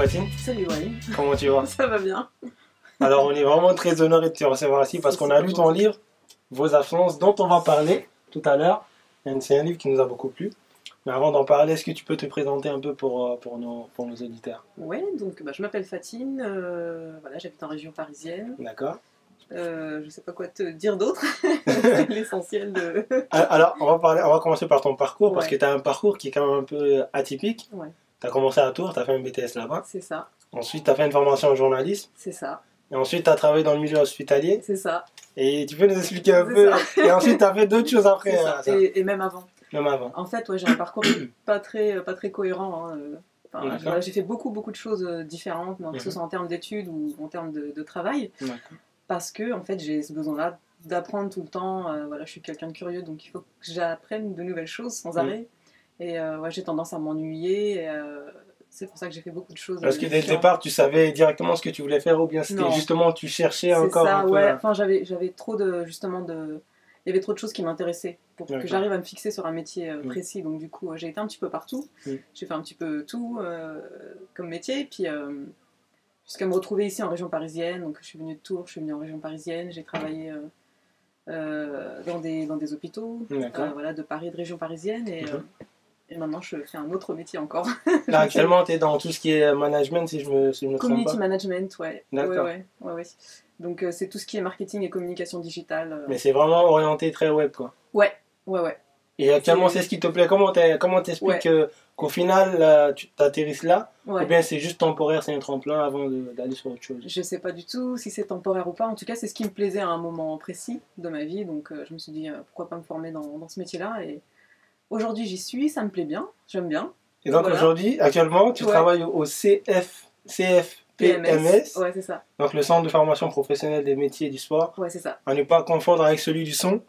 Fatine. Salut Wally. Comment tu vas? Ça va bien. Alors on est vraiment très honoré de te recevoir ici parce qu'on a lu ton livre, Vos absences, dont on va parler tout à l'heure. C'est un livre qui nous a beaucoup plu. Mais avant d'en parler, est-ce que tu peux te présenter un peu pour nos auditeurs? Ouais, donc je m'appelle Fatine, voilà, j'habite en région parisienne. D'accord. Je sais pas quoi te dire d'autre. C'est l'essentiel de... Alors on va commencer par ton parcours parce Ouais. que tu as un parcours qui est quand même un peu atypique. Ouais, Tu as commencé à Tours, tu as fait un BTS là-bas. c'est ça, Ensuite, tu as fait une formation en journalisme. c'est ça, Et ensuite, tu as travaillé dans le milieu hospitalier. c'est ça. Et tu peux nous expliquer un C'est peu. ça. Et ensuite, tu as fait d'autres choses après. C'est ça. Ça. Et même avant. Même avant. En fait, ouais, j'ai un parcours pas très cohérent. Hein. Enfin, D'accord. voilà, j'ai fait beaucoup de choses différentes, que ce soit en termes d'études ou en termes de travail. D'accord. Parce que en fait, j'ai ce besoin-là d'apprendre tout le temps. Voilà, je suis quelqu'un de curieux, donc il faut que j'apprenne de nouvelles choses sans arrêt. Et ouais, j'ai tendance à m'ennuyer. C'est pour ça que j'ai fait beaucoup de choses. Est-ce que dès le départ, tu savais directement ce que tu voulais faire ou bien c'était Non. justement tu cherchais C'est encore ça, un peu ouais. Enfin, j'avais trop de il y avait trop de choses qui m'intéressaient pour que D'accord. j'arrive à me fixer sur un métier précis. Donc du coup, j'ai été un petit peu partout. J'ai fait un petit peu tout comme métier. Puis jusqu'à me retrouver ici en région parisienne. Donc je suis venue de Tours, je suis venue en région parisienne. J'ai travaillé dans des hôpitaux, voilà, de Paris, de région parisienne. Et maintenant, je fais un autre métier encore. Là, actuellement, tu es dans tout ce qui est management, si je me trompe Community pas. management, ouais. D'accord. Ouais. Donc, c'est tout ce qui est marketing et communication digitale. Mais c'est vraiment orienté très web, quoi. Ouais. Et actuellement, c'est ce qui te plaît. Comment t'expliques qu'au final, tu t'atterrisses là, ou bien c'est juste temporaire, c'est un tremplin avant d'aller sur autre chose? Je sais pas du tout si c'est temporaire ou pas. En tout cas, c'est ce qui me plaisait à un moment précis de ma vie. Donc, je me suis dit, pourquoi pas me former dans ce métier-là. Et aujourd'hui, j'y suis, ça me plaît bien, j'aime bien. Et donc aujourd'hui, actuellement, tu travailles au CFPMS. Ouais, c'est ça. Donc le Centre de formation professionnelle des métiers du sport. Ouais, c'est ça. À ne pas confondre avec celui du son.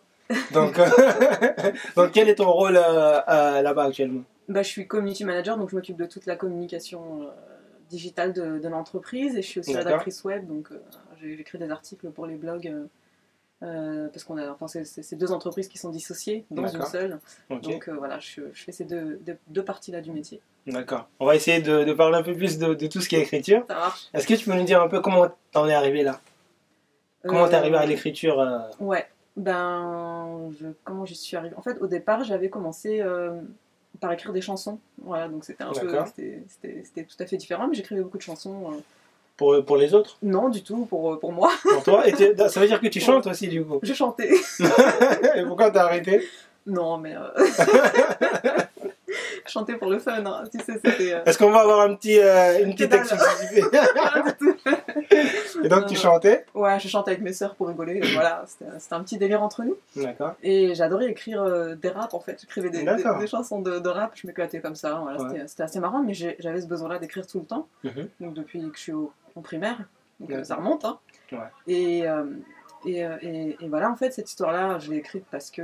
Donc, donc quel est ton rôle là-bas actuellement? Je suis community manager, donc je m'occupe de toute la communication digitale de l'entreprise. Et je suis aussi rédactrice web, donc j'écris des articles pour les blogs. Parce qu'on a, c'est deux entreprises qui sont dissociées dans une seule. Donc voilà, je fais ces deux parties-là du métier. D'accord. On va essayer de parler un peu plus de tout ce qui est écriture. Ça marche. Est-ce que tu peux nous dire un peu comment t'en es arrivé là? Comment t'es arrivé à l'écriture? Ouais, comment j'y suis arrivée? En fait, au départ, j'avais commencé par écrire des chansons. Voilà, donc c'était un peu, c'était tout à fait différent, mais j'écrivais beaucoup de chansons. Pour les autres? Non, du tout, pour moi. Pour toi? Et ça veut dire que tu chantes aussi, du coup? Je chantais. Et pourquoi t'as arrêté? Non, mais... chanter pour le fun, hein. Tu sais, c'était... Est-ce qu'on va avoir une petite exclusivité? Et donc, tu chantais? Ouais, je chantais avec mes sœurs pour rigoler. Voilà, c'était un petit délire entre nous. D'accord. Et j'adorais écrire des raps, en fait. J'écrivais des chansons de rap, je m'éclatais comme ça. Voilà, c'était assez marrant, mais j'avais ce besoin-là d'écrire tout le temps. Donc, depuis que je suis en primaire, donc ça remonte, hein. Et voilà, en fait, cette histoire-là, je l'ai écrite parce que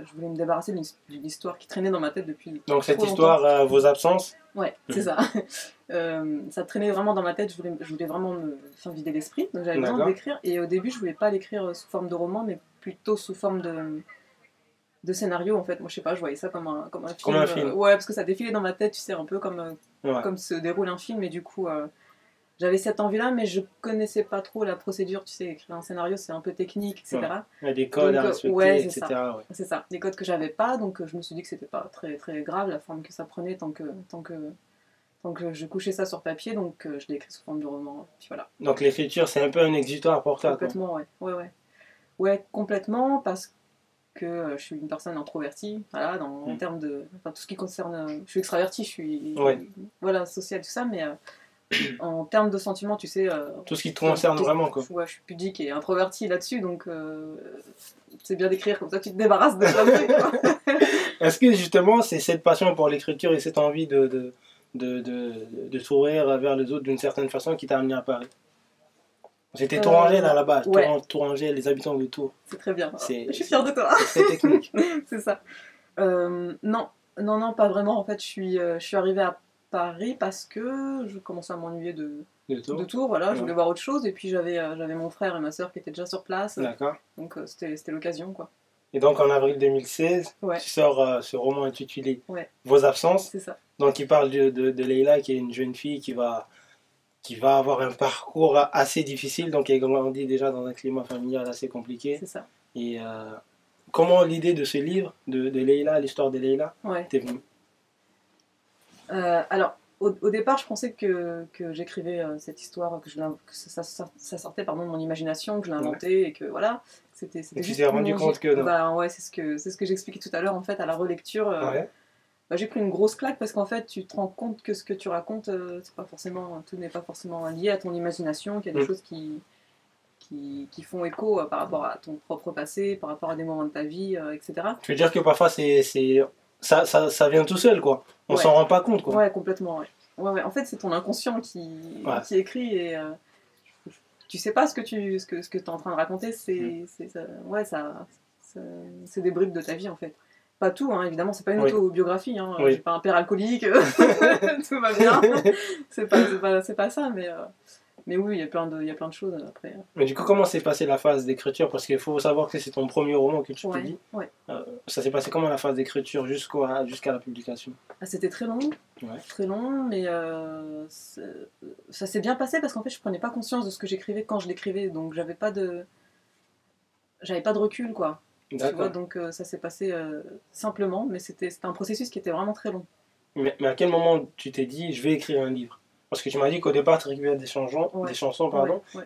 je voulais me débarrasser d'une histoire qui traînait dans ma tête depuis Donc cette histoire, Vos absences? Ouais, c'est ça. Ça traînait vraiment dans ma tête, je voulais vraiment me faire vider l'esprit, donc j'avais besoin d'écrire. Et au début, je voulais pas l'écrire sous forme de roman, mais plutôt sous forme de scénario, en fait. Moi, je sais pas, je voyais ça comme un film. Comme un film. Ouais, parce que ça défilait dans ma tête, tu sais, un peu comme se déroule un film, et du coup... j'avais cette envie-là, mais je connaissais pas trop la procédure. Tu sais, écrire un scénario, c'est un peu technique, etc. Il y a des codes à respecter, etc. C'est ça, des codes que j'avais pas, donc je me suis dit que c'était pas très, très grave la forme que ça prenait tant que je couchais ça sur papier, donc je l'ai écrit sous forme de roman. Puis voilà. Donc l'écriture, c'est un peu un exutoire pour toi? Complètement, ouais, complètement, parce que je suis une personne introvertie, voilà, en termes de... Enfin, tout ce qui concerne... Je suis extravertie, je suis... Voilà, sociale, tout ça, mais... en termes de sentiments, tu sais... tout ce qui te concerne vraiment, quoi. Ouais, je suis pudique et introvertie là-dessus, donc c'est bien d'écrire, comme ça tu te débarrasses de plein de trucs. Est-ce que justement, c'est cette passion pour l'écriture et cette envie de s'ouvrir vers les autres d'une certaine façon qui t'a amené à Paris? J'étais Tourangelle à la base, Tourangelle, les habitants de Tours. C'est très bien, je suis fière de toi. C'est très technique. C'est ça. Non, pas vraiment. En fait, je suis arrivée à Paris parce que je commençais à m'ennuyer de Tours, voilà, je voulais voir autre chose, et puis j'avais mon frère et ma soeur qui étaient déjà sur place, donc c'était l'occasion, quoi. Et donc en avril 2016, tu sors ce roman intitulé Vos absences, c'est ça. Donc il parle de Leïla, qui est une jeune fille qui va qui va avoir un parcours assez difficile, donc elle grandit déjà dans un climat familial assez compliqué. C'est ça. Et comment l'idée de ce livre, de Leïla, l'histoire de Leïla, t'est venue? Alors, au départ, je pensais que j'écrivais cette histoire, que ça sortait de mon imagination, que je l'inventais et que voilà. C'était juste. Tu t'es rendu compte que non. Bah ouais, c'est ce que j'expliquais tout à l'heure en fait à la relecture. Bah, j'ai pris une grosse claque parce qu'en fait, tu te rends compte que ce que tu racontes, tout n'est pas forcément lié à ton imagination, qu'il y a des choses qui font écho par rapport à ton propre passé, par rapport à des moments de ta vie, etc. Tu veux dire que parfois ça vient tout seul, quoi. On s'en rend pas compte, quoi. Ouais, complètement, ouais. En fait, c'est ton inconscient qui écrit et tu sais pas ce que tu es en train de raconter, c'est des bribes de ta vie, en fait. Pas tout, hein, évidemment, c'est pas une autobiographie, hein. J'ai pas un père alcoolique, tout va bien. c'est pas ça, mais oui, il y a plein de choses après. Mais du coup, comment s'est passée la phase d'écriture? Parce qu'il faut savoir que c'est ton premier roman que tu publies. Ça s'est passé comment la phase d'écriture jusqu'à la publication? C'était très long, mais ça s'est bien passé parce qu'en fait, je prenais pas conscience de ce que j'écrivais quand je l'écrivais, donc j'avais pas de recul, quoi. Tu vois, donc ça s'est passé simplement, mais c'était un processus qui était vraiment très long. Mais à quel moment tu t'es dit, je vais écrire un livre? Parce que tu m'as dit qu'au départ, tu écrivais des chansons,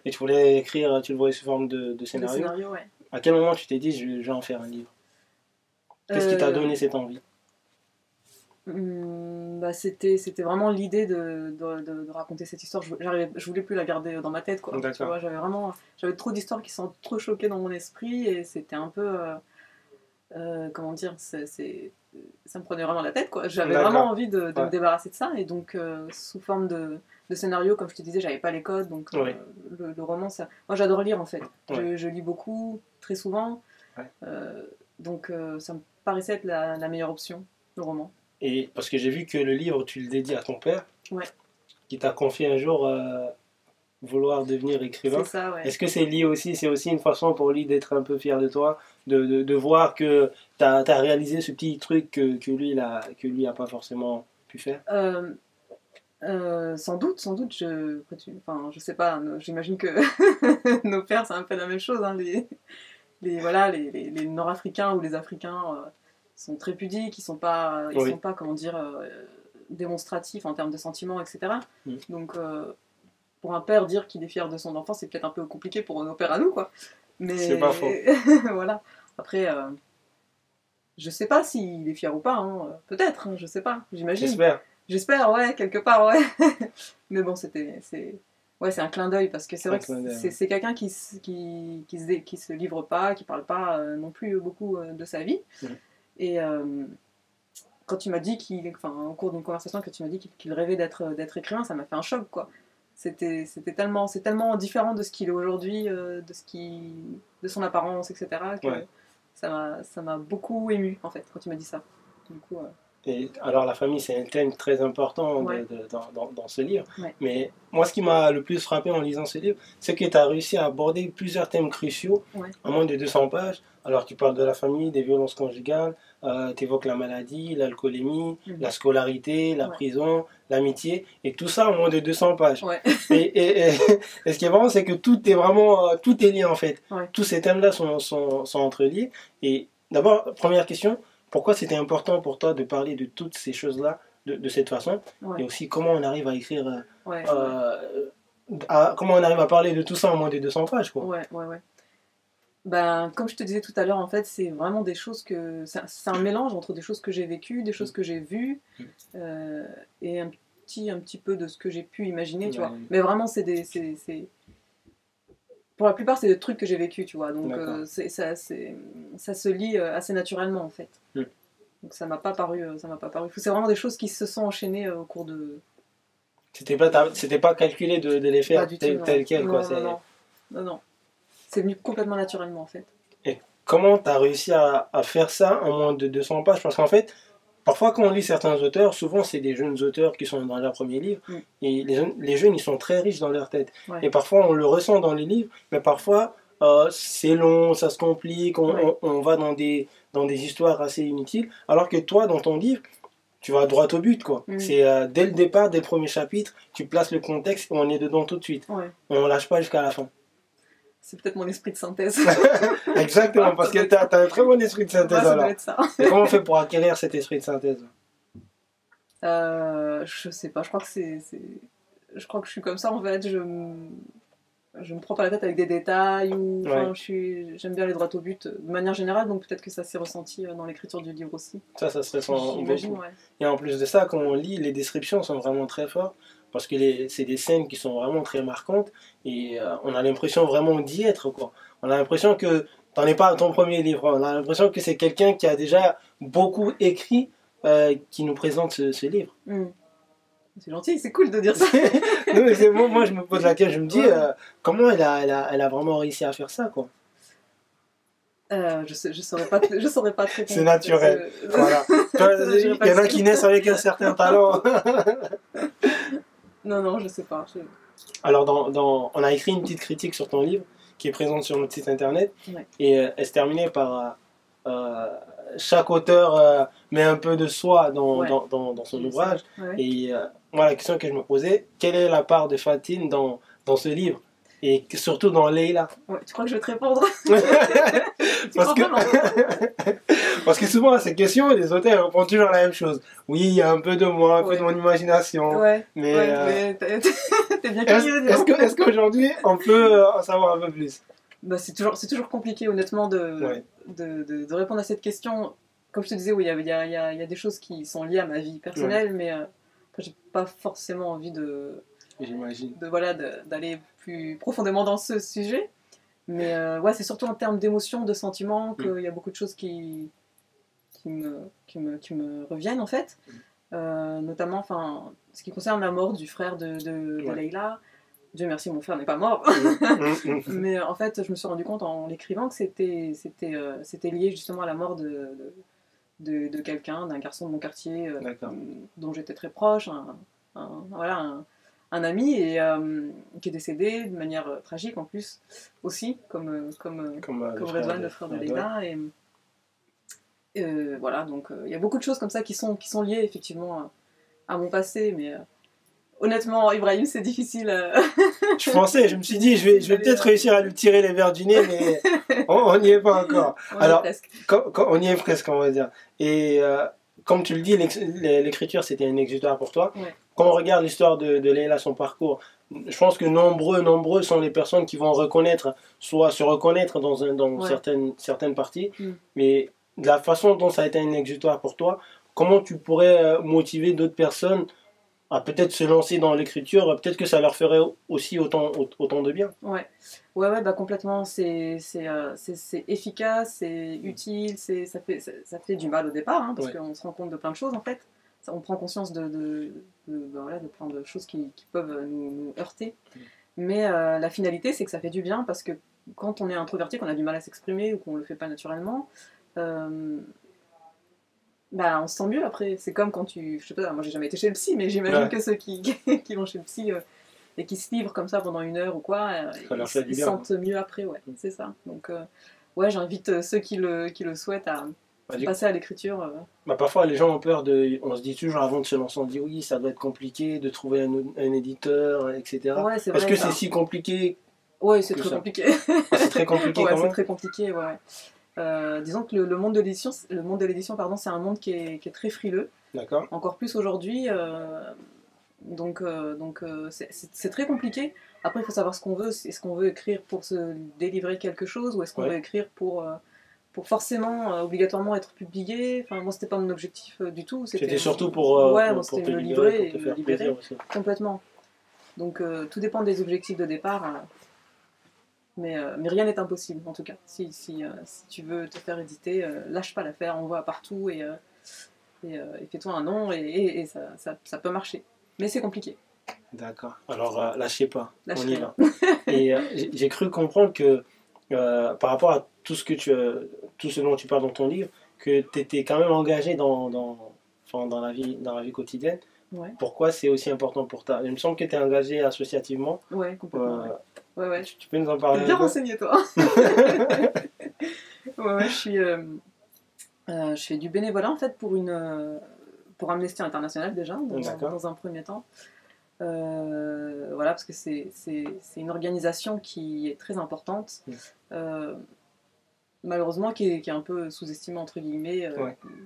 et tu voulais écrire, tu le voyais sous forme de scénario. À quel moment tu t'es dit, je vais en faire un livre? Qu'est-ce qui t'a donné cette envie? C'était vraiment l'idée de raconter cette histoire. Je voulais plus la garder dans ma tête, quoi. Tu vois, j'avais trop d'histoires qui sont trop choquées dans mon esprit, et c'était un peu... comment dire, ça me prenait vraiment la tête, quoi. J'avais vraiment envie de me débarrasser de ça, et donc sous forme de scénario, comme je te disais, j'avais pas les codes, donc le roman, ça... Moi j'adore lire en fait, je lis beaucoup, très souvent, donc ça me paraissait être la meilleure option, le roman. Et parce que j'ai vu que le livre, tu le dédies à ton père, qui t'a confié un jour vouloir devenir écrivain. C'est ça, Est-ce que c'est aussi une façon pour lui d'être un peu fier de toi, de voir que tu as réalisé ce petit truc que lui a pas forcément pu faire? Sans doute, je sais pas, j'imagine que nos pères c'est un peu la même chose, hein, les Nord-Africains ou les Africains sont très pudiques, ils sont pas, comment dire, démonstratifs en termes de sentiments, etc. Donc pour un père, dire qu'il est fier de son enfant, c'est peut-être un peu compliqué pour nos pères à nous, quoi. Mais c'est pas faux. Voilà. Après, je sais pas s'il est fier ou pas, hein. Peut-être, hein, je sais pas, j'imagine. J'espère, ouais, quelque part, ouais. Mais bon, c'est un clin d'œil, parce que c'est vrai que c'est quelqu'un qui se livre pas, qui parle pas non plus beaucoup de sa vie. Et quand tu m'as dit au cours d'une conversation, que tu m'as dit qu'il rêvait d'être écrivain, ça m'a fait un choc, quoi. C'est tellement différent de ce qu'il est aujourd'hui, de son apparence, etc., que ça m'a beaucoup ému, en fait, quand tu m'as dit ça. Du coup, Et alors la famille, c'est un thème très important dans ce livre. Mais moi, ce qui m'a le plus frappé en lisant ce livre, c'est que tu as réussi à aborder plusieurs thèmes cruciaux en moins de 200 pages. Alors tu parles de la famille, des violences conjugales, tu évoques la maladie, l'alcoolémie, la scolarité, la prison, l'amitié, et tout ça en moins de 200 pages. Et ce qui est marrant, c'est que tout est lié en fait. Tous ces thèmes-là sont entreliés. Et d'abord, première question, pourquoi c'était important pour toi de parler de toutes ces choses-là de cette façon, et aussi comment on arrive à écrire, comment on arrive à parler de tout ça en moins de 200 pages, quoi. Ben, comme je te disais tout à l'heure, en fait, c'est vraiment des choses que... C'est un mélange entre des choses que j'ai vécues, des choses que j'ai vues, et un petit peu de ce que j'ai pu imaginer, tu vois. Mais vraiment, pour la plupart, c'est des trucs que j'ai vécu, tu vois. Donc, ça se lit assez naturellement, en fait. Donc, ça m'a pas paru. C'est vraiment des choses qui se sont enchaînées au cours de... C'était pas calculé de les faire tel quel, quoi. Non. C'est venu complètement naturellement, en fait. Et comment tu as réussi à faire ça en moins de 200 pages? Parce qu'en fait, parfois quand on lit certains auteurs, souvent c'est des jeunes auteurs qui sont dans leur premier livre, et les jeunes, ils sont très riches dans leur tête. Et parfois on le ressent dans les livres, mais parfois c'est long, ça se complique, on va dans des histoires assez inutiles, alors que toi, dans ton livre, tu vas droit au but, quoi. Mm. C'est dès le départ, dès le premier chapitre, tu places le contexte et on est dedans tout de suite. Ouais. On lâche pas jusqu'à la fin. C'est peut-être mon esprit de synthèse. Exactement, parce que tu as un très bon esprit de synthèse. Ça doit être ça. Et comment on fait pour acquérir cet esprit de synthèse? Je sais pas, je crois que je crois que je suis comme ça en fait. Je me prends pas la tête avec des détails ou Ouais. j'aime bien aller droit au but de manière générale, donc peut-être que ça s'est ressenti dans l'écriture du livre aussi. Ça se ressent J'imagine, beaucoup. ouais. Et en plus de ça, quand on lit, les descriptions sont vraiment très fortes parce que c'est des scènes qui sont vraiment très marquantes et on a l'impression vraiment d'y être, quoi. On a l'impression que t'en es pas à ton premier livre, on a l'impression que c'est quelqu'un qui a déjà beaucoup écrit qui nous présente ce livre. Mm. C'est gentil, c'est cool de dire ça. Non, mais moi, je me pose la question, je me dis comment elle a vraiment réussi à faire ça, quoi. Je saurais pas te répondre. C'est naturel. Voilà. Il y en a qui naissent avec un certain talent. Non, je sais pas. Alors, on a écrit une petite critique sur ton livre qui est présente sur notre site internet. Ouais. Et elle se terminait par chaque auteur met un peu de soi dans son ouvrage. Ouais. Et moi, la question que je me posais, quelle est la part de Fatine dans ce livre? Et surtout dans Leila. Ouais, tu crois que je vais te répondre? Parce que souvent à ces questions, les auteurs répondent toujours la même chose. Oui, il y a un peu de moi, un peu de mon imagination. Ouais, mais t'es bien curieux. Est-ce qu'aujourd'hui, on peut en savoir un peu plus? Bah, c'est toujours compliqué, honnêtement, de répondre à cette question. Comme je te disais, oui, il y a des choses qui sont liées à ma vie personnelle, mais j'ai pas forcément envie d'aller plus profondément dans ce sujet. Mais ouais, c'est surtout en termes d'émotions, de sentiments, qu'il y a beaucoup de choses qui me reviennent, en fait. Notamment, ce qui concerne la mort du frère de Leila. Dieu merci, mon frère n'est pas mort. Mais en fait, je me suis rendu compte en l'écrivant que c'était lié justement à la mort de quelqu'un, d'un garçon de mon quartier dont j'étais très proche, un ami, et qui est décédé de manière tragique en plus, aussi, comme Redouane, le frère de Leila. Et voilà, donc il y a beaucoup de choses comme ça qui sont liées effectivement à mon passé, mais honnêtement, Ibrahim, c'est difficile. Je me suis dit, je vais peut-être réussir à lui tirer les verres du nez, mais on n'y est pas encore. Alors, on y est presque, on va dire. Et comme tu le dis, l'écriture, c'était un exutoire pour toi. Ouais. Quand on regarde l'histoire de Leila, son parcours, je pense que nombreux sont les personnes qui vont se reconnaître dans certaines parties. Mais de la façon dont ça a été un exutoire pour toi, comment tu pourrais motiver d'autres personnes à peut-être se lancer dans l'écriture? Peut-être que ça leur ferait aussi autant de bien. Ouais, bah complètement. C'est efficace, c'est utile, ça fait du mal au départ, parce qu'on se rend compte de plein de choses en fait. On prend conscience de plein de choses qui peuvent nous heurter. Mais la finalité, c'est que ça fait du bien, parce que quand on est introverti, qu'on a du mal à s'exprimer ou qu'on le fait pas naturellement, on se sent mieux après. C'est comme quand je sais pas, moi j'ai jamais été chez le psy, mais j'imagine que ceux qui vont chez le psy et qui se livrent comme ça pendant 1 heure ou quoi, ils se sentent mieux après, c'est ça. Donc j'invite ceux qui le souhaitent à passer à l'écriture. Parfois les gens ont peur on se dit toujours avant de se lancer, on dit oui, ça doit être compliqué de trouver un éditeur, etc. Est-ce que c'est si compliqué? Ouais, c'est très compliqué. C'est très compliqué quand même. C'est très compliqué, disons que le monde de l'édition, c'est un monde qui est très frileux. D'accord. Encore plus aujourd'hui. Donc c'est très compliqué. Après, il faut savoir ce qu'on veut. Est-ce qu'on veut écrire pour se délivrer quelque chose, ou est-ce qu'on veut écrire pour forcément, obligatoirement être publié? Enfin, moi, c'était pas mon objectif du tout. C'était surtout pour te livrer, pour te faire plaisir aussi. Complètement. Donc, tout dépend des objectifs de départ. Mais rien n'est impossible, en tout cas. Si tu veux te faire éditer, lâche pas l'affaire, envoie partout et fais-toi un nom, et ça peut marcher. Mais c'est compliqué. D'accord. Alors, lâchez pas. On y va. Et j'ai cru comprendre que par rapport à tout ce dont tu parles dans ton livre, que tu étais quand même engagé dans la vie quotidienne. Ouais. Pourquoi c'est aussi important pour toi? Il me semble que tu es engagé associativement. Ouais, complètement. Ouais. Tu peux nous en parler? T'es bien renseigné, toi. je fais du bénévolat en fait pour pour Amnesty International déjà, dans un premier temps. Voilà, parce que c'est une organisation qui est très importante, malheureusement qui est un peu sous-estimée entre guillemets,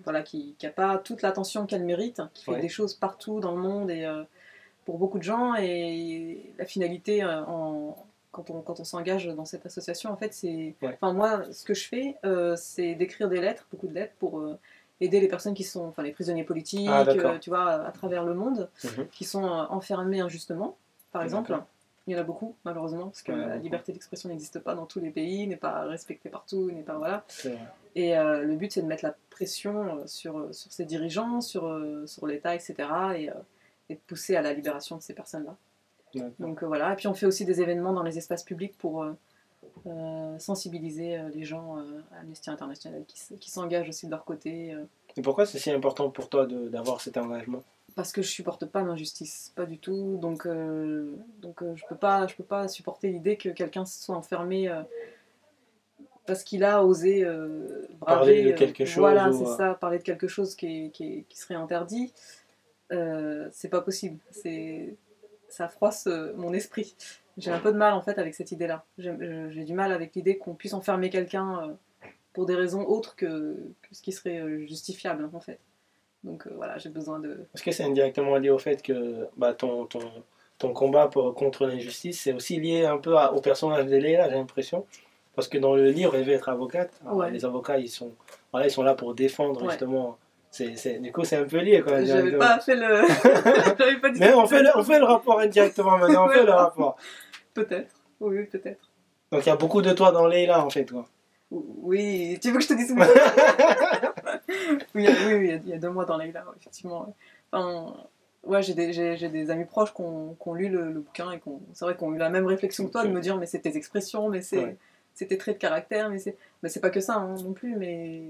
voilà, qui n'a pas toute l'attention qu'elle mérite, qui fait des choses partout dans le monde et pour beaucoup de gens, et la finalité quand on s'engage dans cette association, en fait, c'est... Enfin, moi, ce que je fais, c'est d'écrire des lettres, beaucoup de lettres, pour aider les personnes qui sont... Enfin, les prisonniers politiques, tu vois, à travers le monde, qui sont enfermés injustement, par exemple. Il y en a beaucoup, malheureusement, parce que la liberté d'expression n'existe pas dans tous les pays, n'est pas respectée partout, n'est pas... Voilà. Et le but, c'est de mettre la pression sur ces dirigeants, sur l'État, etc., et de pousser à la libération de ces personnes-là. Donc voilà, et puis on fait aussi des événements dans les espaces publics pour sensibiliser les gens à Amnesty International qui s'engagent aussi de leur côté. Et pourquoi c'est si important pour toi d'avoir cet engagement? Parce que je supporte pas l'injustice, pas du tout, donc je peux pas supporter l'idée que quelqu'un soit enfermé parce qu'il a osé parler de quelque chose. Voilà, c'est ça, parler de quelque chose qui serait interdit. C'est pas possible, ça froisse mon esprit. J'ai un peu de mal en fait avec cette idée-là. J'ai du mal avec l'idée qu'on puisse enfermer quelqu'un pour des raisons autres que ce qui serait justifiable en fait. Donc voilà, j'ai besoin de... Est-ce que c'est indirectement lié au fait que ton combat contre l'injustice, c'est aussi lié un peu au personnage de Leila, j'ai l'impression? Parce que dans le livre, elle veut être avocate. Alors, les avocats, ils sont là pour défendre justement... Du coup, c'est un peu lié. J'avais pas fait le... J'avais pas dit. Mais on fait le rapport indirectement maintenant, on fait le rapport. Peut-être, oui, peut-être. Donc il y a beaucoup de toi dans Leila, en fait, quoi. Oui, tu veux que je te dise oui, il y a 2 mois dans Leila, effectivement. Enfin, ouais, j'ai des amis proches qui ont lu le bouquin et c'est vrai qu'on a eu la même réflexion que toi, de me dire, mais c'est tes expressions, mais c'est tes traits de caractère, mais c'est pas que ça non plus, mais...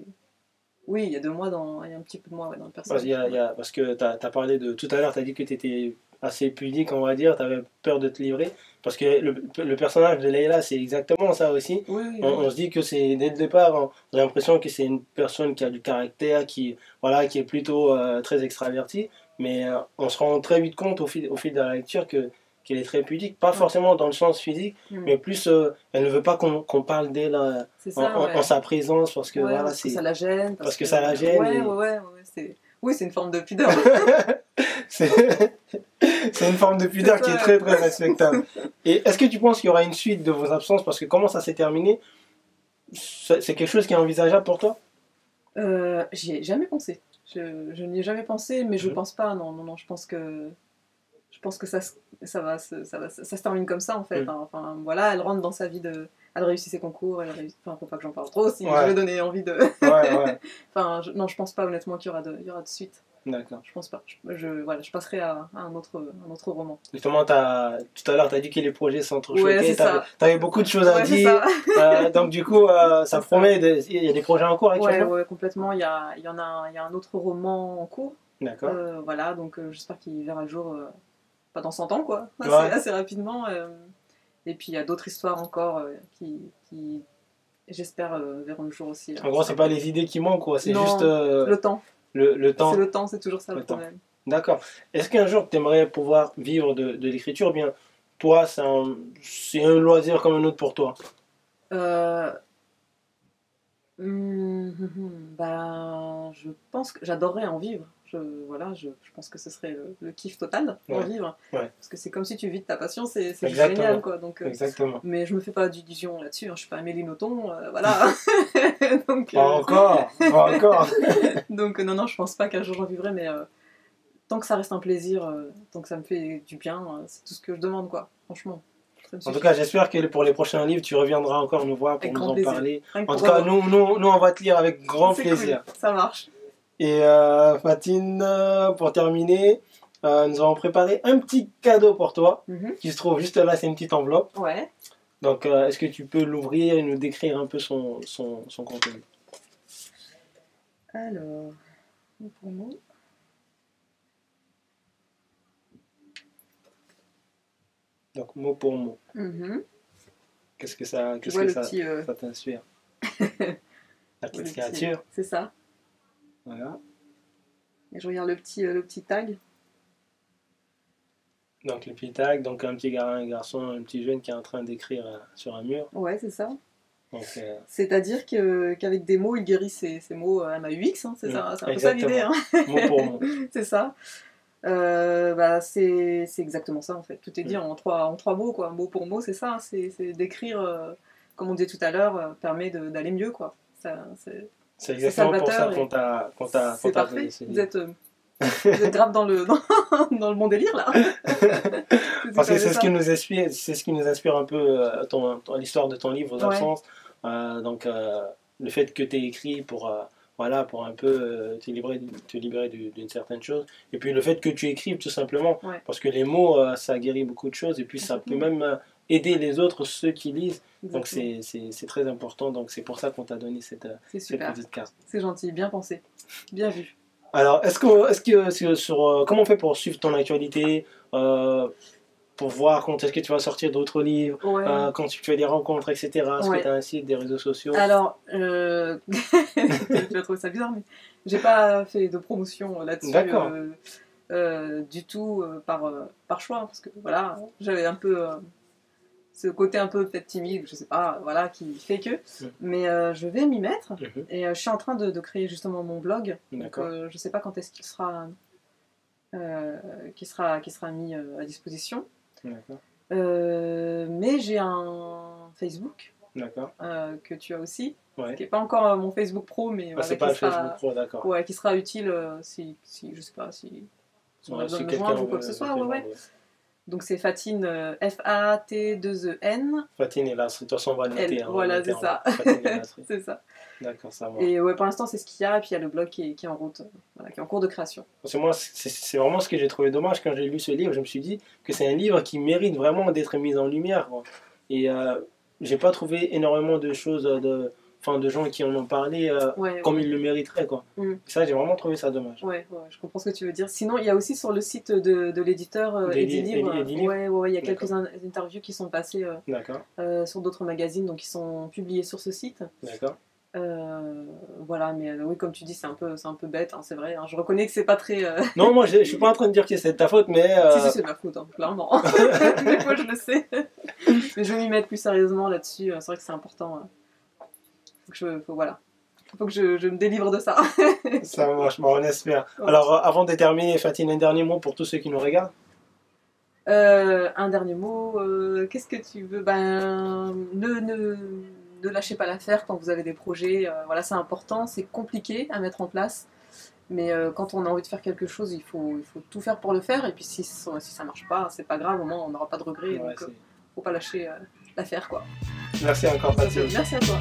Oui, il y a 2 mois, il y a un petit peu de moi dans le personnage. Parce que tu as parlé de... Tout à l'heure, tu as dit que tu étais assez pudique, on va dire, tu avais peur de te livrer. Parce que le personnage de Leila, c'est exactement ça aussi. On se dit que c'est, dès le départ, on a l'impression que c'est une personne qui a du caractère, qui est plutôt très extravertie. Mais on se rend très vite compte au fil de la lecture qu'elle est très pudique, pas forcément dans le sens physique, mais plus elle ne veut pas qu'on parle d'elle en sa présence, parce que parce que ça la gêne. Parce que ça la gêne. Oui, c'est une forme de pudeur. c'est une forme de pudeur qui est très très respectable. Et est-ce que tu penses qu'il y aura une suite de vos absences? Parce que comment ça s'est terminé? C'est quelque chose qui est envisageable pour toi? J'y ai jamais pensé. Je n'y ai jamais pensé, mais je pense pas. Non, je pense que ça se termine comme ça en fait. Enfin voilà, elle rentre dans sa vie de... Elle réussit ses concours, enfin faut pas que j'en parle trop, sinon je vais donner envie de... Enfin non, je pense pas honnêtement qu'il y aura de suite. D'accord. Je pense pas. Je passerai à un autre roman. Justement, tout à l'heure, tu as dit que les projets s'entrechoquaient. Tu avais beaucoup de choses à dire. Donc, du coup, ça promet. Il y a des projets en cours actuellement? Ouais, complètement. Il y a un autre roman en cours. D'accord. Voilà, donc j'espère qu'il verra le jour pas dans 100 ans, quoi. Assez rapidement. Et puis, il y a d'autres histoires encore qui j'espère, verront le jour aussi. En gros, c'est pas les idées qui manquent, quoi. C'est juste... le temps. Le temps. C'est le temps, c'est toujours ça le problème. D'accord. Est-ce qu'un jour tu aimerais pouvoir vivre de l'écriture, ou bien toi c'est un loisir comme un autre pour toi? Je pense que j'adorerais en vivre. Je pense que ce serait le kiff total d'en vivre. Parce que c'est comme si tu vis de ta passion, c'est génial, quoi. Donc, exactement. Mais je me fais pas d'illusions là-dessus, je suis pas Amélie Nothomb, voilà. Donc, pas encore. Donc non, je pense pas qu'un jour j'en vivrai, mais tant que ça reste un plaisir, tant que ça me fait du bien, c'est tout ce que je demande, quoi, franchement. En tout cas, j'espère que pour les prochains livres, tu reviendras encore nous voir pour nous en parler. En tout cas, nous, on va te lire avec grand plaisir. Cool. Ça marche. Et Fatine, pour terminer, nous avons préparé un petit cadeau pour toi, qui se trouve juste là, c'est une petite enveloppe. Ouais. Donc, est-ce que tu peux l'ouvrir et nous décrire un peu son contenu? Alors, pour moi... Donc, mot pour mot. Qu'est-ce que ça t'inspire? La petite créature. C'est ça. Voilà. Et je regarde le petit tag. Donc le petit tag, donc un garçon, un petit jeune qui est en train d'écrire sur un mur. Ouais, c'est ça. Donc, c'est-à-dire qu'avec des mots, il guérit ses mots MAUX, hein, c'est ça, c'est un peu ça l'idée. Hein. Mot pour mot. C'est ça. C'est exactement ça en fait. Tout est dit en trois mots, quoi. Mot pour mot, c'est ça. C'est d'écrire, comme on disait tout à l'heure, permet d'aller mieux, quoi. C'est exactement pour ça qu'on t'a donné ce livre. Vous êtes grave dans le bon délire là. Parce que c'est ce qui nous inspire un peu l'histoire de ton livre, Vos absences. Donc le fait que tu aies écrit pour un peu te libérer d'une certaine chose. Et puis le fait que tu écrives tout simplement, parce que les mots, ça guérit beaucoup de choses, et puis ça peut même aider les autres, ceux qui lisent. Donc c'est très important, donc c'est pour ça qu'on t'a donné cette petite carte. C'est gentil, bien pensé, bien vu. Alors, comment on fait pour suivre ton actualité, pour voir quand est-ce que tu vas sortir d'autres livres, quand tu fais des rencontres, etc. Est-ce que tu as un site, des réseaux sociaux? Alors, tu vas trouver ça bizarre, mais j'ai pas fait de promotion là-dessus du tout par choix, parce que voilà, j'avais un peu ce côté un peu peut-être timide, je sais pas, voilà, qui fait que. Mais je vais m'y mettre, et je suis en train de créer justement mon blog. Donc, je sais pas quand est-ce qu'il sera mis à disposition. Mais j'ai un Facebook que tu as aussi, qui n'est pas encore mon Facebook pro, mais c'est pas le Facebook pro, d'accord. Ouais, qui sera utile si je sais pas si on a besoin de me joindre ou quoi que ce soit. Donc c'est Fatine, F-A-T-2-E-N. Fatine et Lasri, de toute façon on va le noter. Voilà, c'est ça. C'est ça. D'accord, ça va. Et pour l'instant c'est ce qu'il y a, et puis il y a le blog qui est en route, qui est en cours de création. Parce que moi, c'est vraiment ce que j'ai trouvé dommage quand j'ai lu ce livre. Je me suis dit que c'est un livre qui mérite vraiment d'être mis en lumière, quoi. Et j'ai pas trouvé énormément de choses, de gens qui en ont parlé comme ils le mériteraient, quoi. Ça, j'ai vraiment trouvé ça dommage. Ouais, je comprends ce que tu veux dire. Sinon, il y a aussi sur le site de l'éditeur Edilivre, il y a quelques interviews qui sont passées sur d'autres magazines, donc qui sont publiées sur ce site. D'accord. Voilà, mais oui, comme tu dis, c'est un peu bête, hein, c'est vrai. Hein, je reconnais que c'est pas très. Non, moi, je suis pas en train de dire que c'est de ta faute, mais. Si, c'est de ma faute, hein, clairement. Des fois, je le sais. Mais je vais m'y mettre plus sérieusement là-dessus. C'est vrai que c'est important. Faut que je me délivre de ça. Ça marche, bon, on espère. Alors, avant de terminer, Fatine, un dernier mot pour tous ceux qui nous regardent. Un dernier mot, qu'est-ce que tu veux? Ne lâchez pas l'affaire quand vous avez des projets. Voilà, c'est important, c'est compliqué à mettre en place. Mais quand on a envie de faire quelque chose, il faut tout faire pour le faire. Et puis si ça marche pas, c'est pas grave, au moins on n'aura pas de regrets. Donc faut pas lâcher l'affaire, quoi. Merci encore, Fatine. Merci à toi.